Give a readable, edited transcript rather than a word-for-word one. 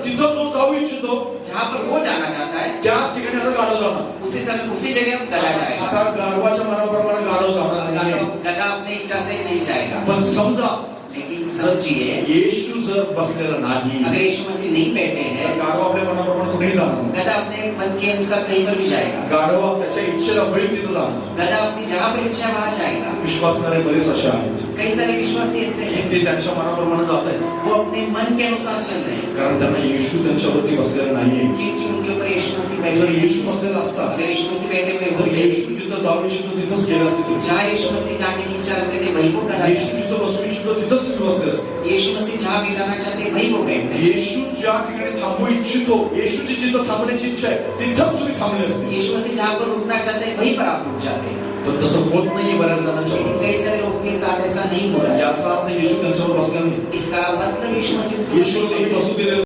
तिथं जो जाऊ इच्छितो जहाँ पर वो जाना चाहता है त्याच ठिकाणी आता गाढव जाणार. उसी समय उसी जगह गधा जाएगा. आता गाढवाच्या मनाप्रमाणे गाढव जाणार नाही. गधा अपनी इच्छा से नहीं जाएगा. पण समजा लेकिन समझिए येशू जर बसलेला नाही, अगर यीशु मसीह नहीं बैठे हैं, गाढव आपल्या मनाप्रमाणे कुठेही जाणार नाही. गधा अपने मन के अनुसार कहीं पर भी जाएगा. गाढव त्याच्या इच्छेला होईल तिथं जाणार. गधा अपनी जहाँ पर इच्छा है वहाँ जाएगा. विश्वासणारे बरेच असे आहेत कई सारे विश्वासी ऐसे हैं ते त्यांच्या मनाप्रमाणे जात आहेत, वो अपने मन के अनुसार चल रहे हैं कारण त्यांना येशू त्यांच्यावरती बसलेला नाहीये. क्योंकि उनके ऊपर यीशु मसीह जर बैठे हैं. येशू बसलेला असता अगर यीशु मसीह बैठे हुए तर होते, येशू जिथं जाऊ इच्छितो तिथंच गेले असते तुम्ही. जहाँ यीशु मसीह जाने की इच्छा रखते थे वहीं वो गधा. येशू जिथं बसू इच्छितो तिथंच तुम्ही बसले असते. यीशु मसीह जहाँ भी रहना चाहते हैं वहीं वो बैठते हैं. येशू ज्या ठिकाणी थांबू इच्छितो, येशूची जिथं थांबण्याची इच्छा आहे तिथंच तुम्ही थांबले असते. यीशु मसीह जहाँ पर रुकना चाहते हैं वहीं पर आप रुक जाते हैं. पण तसं होत नाहीये बऱ्याच जणांच्या लेकिन बाबतीत. कई सारे लोगों के साथ ऐसा नहीं हो रहा है. याचा अर्थ येशू त्यांच्यावर बसला नाही. इसका मतलब यीशु मसीह येशूला तुम्ही बसू दिले